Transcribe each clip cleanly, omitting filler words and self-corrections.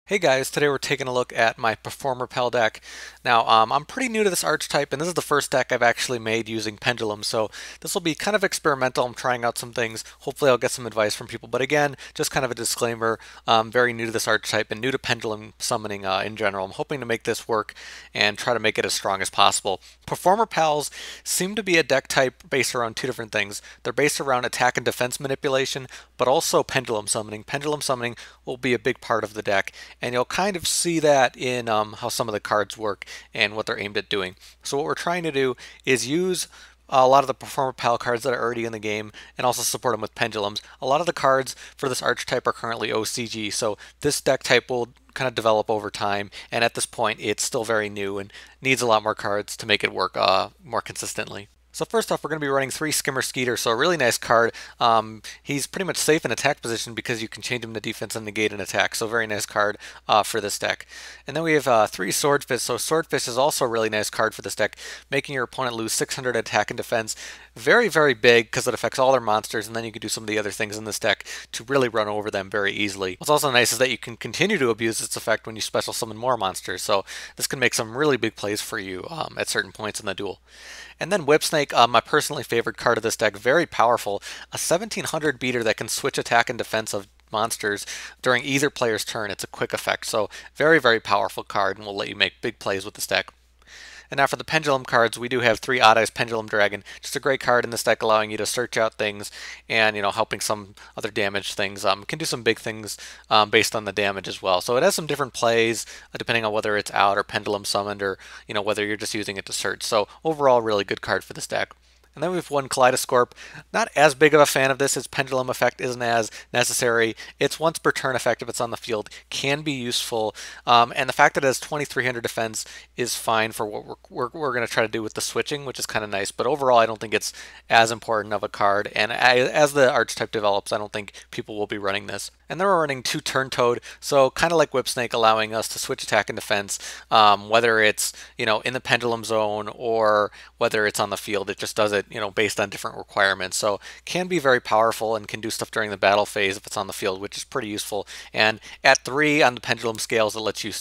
Hey guys, today we're taking a look at my Performapal deck. Now, I'm pretty new to this archetype, and this is the first deck I've actually made using Pendulum, so this will be kind of experimental. I'm trying out some things. Hopefully I'll get some advice from people, but again, just kind of a disclaimer, I'm very new to this archetype and new to Pendulum summoning in general. I'm hoping to make this work and try to make it as strong as possible. Performapals seem to be a deck type based around two different things. They're based around attack and defense manipulation, but also Pendulum summoning. Pendulum summoning will be a big part of the deck, and you'll kind of see that in how some of the cards work and what they're aimed at doing. So what we're trying to do is use a lot of the Performapal cards that are already in the game and also support them with pendulums. A lot of the cards for this archetype are currently OCG, so this deck type will kind of develop over time, and at this point it's still very new and needs a lot more cards to make it work more consistently. So first off, we're going to be running 3 Skimmer Skeeter, so a really nice card. He's pretty much safe in attack position because you can change him to defense and negate an attack, so very nice card for this deck. And then we have 3 Swordfish, so Swordfish is also a really nice card for this deck, making your opponent lose 600 attack and defense. Very, very big because it affects all their monsters, and then you can do some of the other things in this deck to really run over them very easily. What's also nice is that you can continue to abuse its effect when you special summon more monsters, so this can make some really big plays for you at certain points in the duel. And then Whipsnake, my personally favorite card of this deck, very powerful. A 1700 beater that can switch attack and defense of monsters during either player's turn. It's a quick effect, so very, very powerful card, and will let you make big plays with this deck. And now for the Pendulum cards, we do have 3 Odd Eyes Pendulum Dragon. Just a great card in this deck, allowing you to search out things and, helping some other damage things. Can do some big things based on the damage as well. So it has some different plays depending on whether it's out or Pendulum summoned, or, whether you're just using it to search. So overall, really good card for this deck. And then we have one Kaleidoscorp. Not as big of a fan of this as Pendulum effect isn't as necessary. It's once per turn effect if it's on the field. Can be useful. And the fact that it has 2300 defense is fine for what we're going to try to do with the switching, which is kind of nice. But overall, I don't think it's as important of a card. And as the archetype develops, I don't think people will be running this. And then we're running 2 Turn Toad, so kind of like Whipsnake, allowing us to switch attack and defense, whether it's in the pendulum zone or whether it's on the field. It just does it based on different requirements. So can be very powerful and can do stuff during the battle phase if it's on the field, which is pretty useful. And at 3 on the pendulum scales, it lets you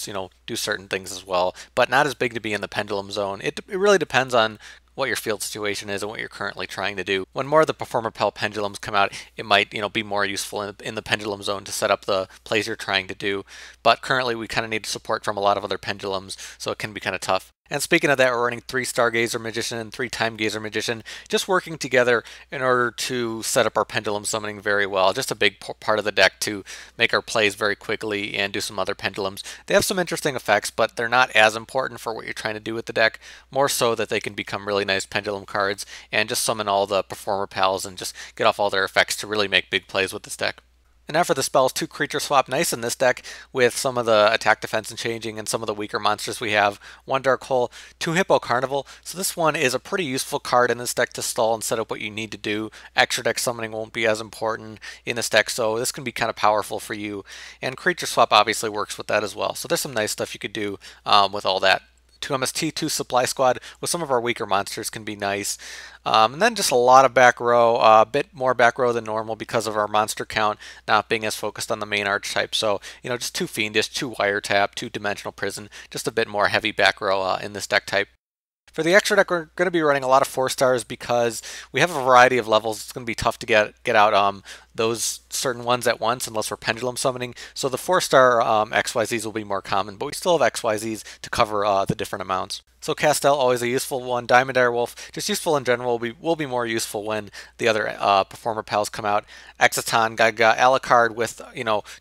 do certain things as well, but not as big to be in the pendulum zone. It really depends on what your field situation is and what you're currently trying to do. When more of the Performapal pendulums come out, it might be more useful in the pendulum zone to set up the plays you're trying to do. But currently we kind of need support from a lot of other pendulums, so it can be kind of tough. And speaking of that, we're running 3 Stargazer Magician and 3 Timegazer Magician, just working together in order to set up our pendulum summoning very well. Just a big part of the deck to make our plays very quickly and do some other pendulums. They have some interesting effects, but they're not as important for what you're trying to do with the deck, more so that they can become really nice pendulum cards and just summon all the Performapals and just get off all their effects to really make big plays with this deck. And now for the spells, 2 creature swap, nice in this deck with some of the attack, defense, and changing and some of the weaker monsters we have. 1 Dark Hole, 2 Hippo Carnival. So this one is a pretty useful card in this deck to stall and set up what you need to do. Extra deck summoning won't be as important in this deck, so this can be kind of powerful for you. And creature swap obviously works with that as well. So there's some nice stuff you could do with all that. 2 MST, 2 Supply Squad with some of our weaker monsters can be nice. And then just a lot of back row, a bit more back row than normal because of our monster count not being as focused on the main archetype. So, just 2 Fiendish, 2 Wiretap, 2 Dimensional Prison, just a bit more heavy back row in this deck type. For the extra deck, we're going to be running a lot of 4 stars because we have a variety of levels. It's going to be tough to get out those certain ones at once unless we're pendulum summoning. So the 4-star XYZs will be more common, but we still have XYZs to cover the different amounts. So Castel, always a useful one. Diamond Direwolf, just useful in general, will be more useful when the other Performapals come out. Exciton, Gagaga Alucard with,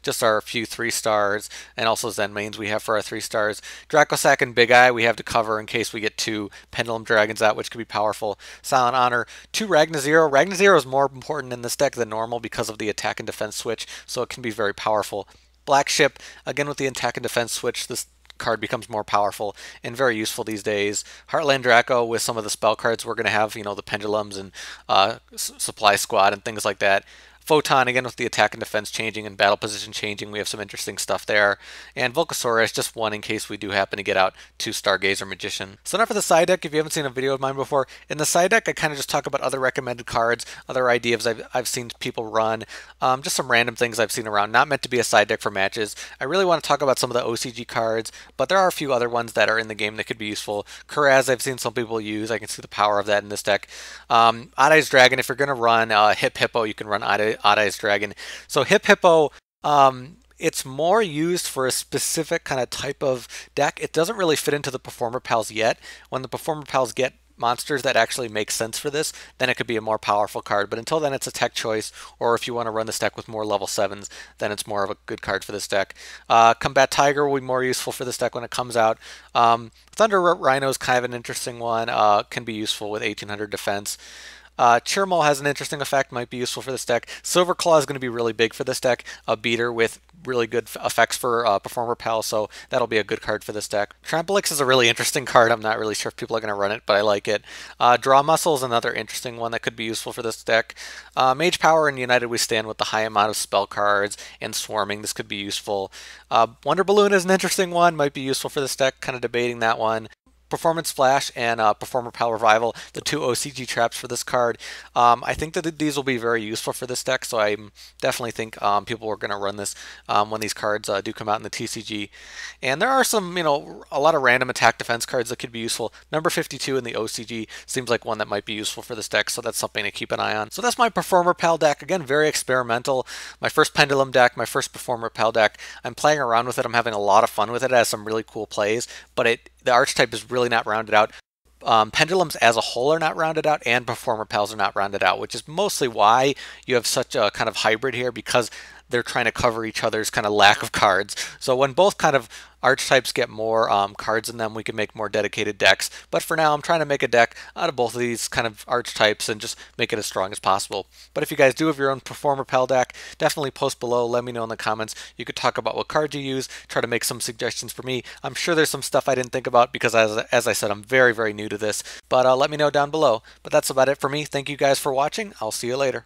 just our few 3 stars, and also Zenmaines we have for our 3 stars. Dracossack and Big Eye we have to cover in case we get 2 Pendulum Dragons out, which could be powerful. Silent Honor, 2 Ragnazero. Ragnazero is more important in this deck than normal because of the attack and defense switch, so it can be very powerful. Blackship, again with the attack and defense switch, this card becomes more powerful and very useful these days. Heartlandraco with some of the spell cards we're going to have, the pendulums and supply squad and things like that. Photon, again, with the attack and defense changing and battle position changing, we have some interesting stuff there. And Volcasaurus, just one in case we do happen to get out to Stargazer Magician. So now for the side deck, if you haven't seen a video of mine before, in the side deck I kind of just talk about other recommended cards, other ideas I've seen people run, just some random things I've seen around, not meant to be a side deck for matches. I really want to talk about some of the OCG cards, but there are a few other ones that are in the game that could be useful. Kuraz, I've seen some people use. I can see the power of that in this deck. Odd Eyes Dragon, if you're going to run Hippo, you can run Odd Eyes Dragon. So Hippo, it's more used for a specific kind of type of deck. It doesn't really fit into the Performapals yet. When the Performapals get monsters that actually make sense for this, then it could be a more powerful card. But until then, it's a tech choice, or if you want to run this deck with more level 7s, then it's more of a good card for this deck. Combat Tiger will be more useful for this deck when it comes out. Thunder Rhino is kind of an interesting one, can be useful with 1800 defense. Chirmol has an interesting effect, might be useful for this deck. Silverclaw is going to be really big for this deck, a beater with really good effects for Performapal, so that'll be a good card for this deck. Trampolix is a really interesting card. I'm not really sure if people are going to run it, but I like it. Draw Muscle is another interesting one that could be useful for this deck. Mage Power and United We Stand with the high amount of spell cards and swarming, this could be useful. Wonder Balloon is an interesting one, might be useful for this deck, kind of debating that one. Performance Flash and Performapal Revival, the two OCG traps for this card. I think that these will be very useful for this deck, so I definitely think people are going to run this when these cards do come out in the TCG. And there are some, a lot of random attack defense cards that could be useful. Number 52 in the OCG seems like one that might be useful for this deck, so that's something to keep an eye on. So that's my Performapal deck. Again, very experimental. My first Pendulum deck, my first Performapal deck. I'm playing around with it. I'm having a lot of fun with it. It has some really cool plays, but the archetype is really not rounded out. Pendulums as a whole are not rounded out, and Performapals are not rounded out, which is mostly why you have such a kind of hybrid here, because they're trying to cover each other's kind of lack of cards. So when both kind of archetypes get more cards in them, we can make more dedicated decks. But for now, I'm trying to make a deck out of both of these kind of archetypes and just make it as strong as possible. But if you guys do have your own Performapal deck, definitely post below. Let me know in the comments. You could talk about what cards you use, try to make some suggestions for me. I'm sure there's some stuff I didn't think about because, as I said, I'm very, very new to this. But let me know down below. But that's about it for me. Thank you guys for watching. I'll see you later.